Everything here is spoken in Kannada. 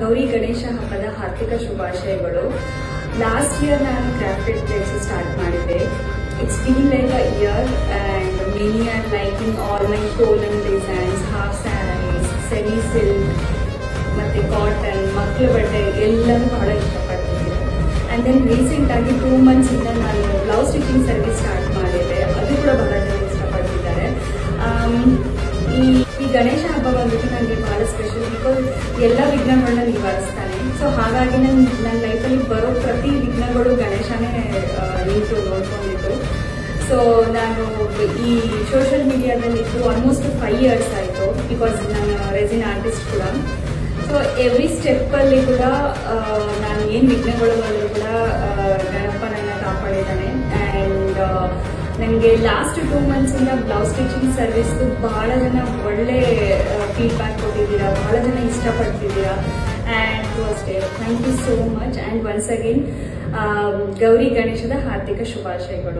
ಗೌರಿ ಗಣೇಶ ಹಬ್ಬದ ಹಾರ್ದಿಕ ಶುಭಾಶಯಗಳು. ಲಾಸ್ಟ್ ಇಯರ್ ನಾನು ಕ್ರಾಫ್ಟೆಡ್ ಪ್ಲೇಟ್ಸ್ ಸ್ಟಾರ್ಟ್ ಮಾಡಿದ್ದೆ. It's been like a year and many are liking all my kolam designs, half sarees, semi silk ಮತ್ತು ಕಾಟನ್, ಮಕ್ಕಳ ಬಟ್ಟೆ ಎಲ್ಲನೂ ಬಹಳ ಇಷ್ಟಪಡ್ತಿದ್ದೆ. ಆ್ಯಂಡ್ ದೆನ್ ರೀಸೆಂಟಾಗಿ 2 months ನಾನು ಬ್ಲೌಸ್ ಸ್ಟಿಚಿಂಗ್ ಸರ್ವಿಸ್ ಸ್ಟಾರ್ಟ್ ಮಾಡಿದ್ದೆ. ಅದು ಕೂಡ ಬಹಳ ಜನ ಇಷ್ಟಪಡ್ತಿದ್ದಾರೆ. ಈ ಗಣೇಶ ಹಬ್ಬ ಬಂದ್ಬಿಟ್ಟು ನನಗೆ ಭಾಳ ಸ್ಪೆಷಲ್, ಬಿಕಾಸ್ ಎಲ್ಲ ವಿಘ್ನಗಳನ್ನ ನಿವಾರಿಸ್ತಾನೆ. ಸೊ ಹಾಗಾಗಿ ನನ್ನ ಲೈಫಲ್ಲಿ ಬರೋ ಪ್ರತಿ ವಿಘ್ನಗಳು ಗಣೇಶನೇ ನಿಂತು ನೋಡ್ಕೊಂಡಿದ್ದು. ಸೊ ನಾನು ಈ ಸೋಷಿಯಲ್ ಮೀಡಿಯಾದಲ್ಲಿದ್ದು ಆಲ್ಮೋಸ್ಟ್ 5 years ಆಯಿತು, ಬಿಕಾಸ್ ನಾನು ರೆಸಿನ್ ಆರ್ಟಿಸ್ಟ್ ಕೂಡ. ಸೊ ಎವ್ರಿ ಸ್ಟೆಪ್ಪಲ್ಲಿ ಕೂಡ ನಾನು ಏನು ವಿಘ್ನಗಳು ಬಂದರೂ ಕೂಡ ಗಣಪ ನನ್ನ ಕಾಪಾಡಿದ್ದಾನೆ. ಆ್ಯಂಡ್ ನನಗೆ ಲಾಸ್ಟ್ 2 months ಬ್ಲೌಸ್ ಸ್ಟಿಚಿಂಗ್ ಸರ್ವಿಸ್ದು ಭಾಳ ಜನ ಒಳ್ಳೆ ಫೀಡ್ಬ್ಯಾಕ್ ಕೊಟ್ಟಿದ್ದೀರಾ, ಭಾಳ ಜನ ಇಷ್ಟಪಡ್ತಿದ್ದೀರಾ. ಆ್ಯಂಡ್ ಅಷ್ಟೇ, thank you so much. And once again Gauri ಗಣೇಶದ ಹಾರ್ದಿಕ ಶುಭಾಶಯಗಳು.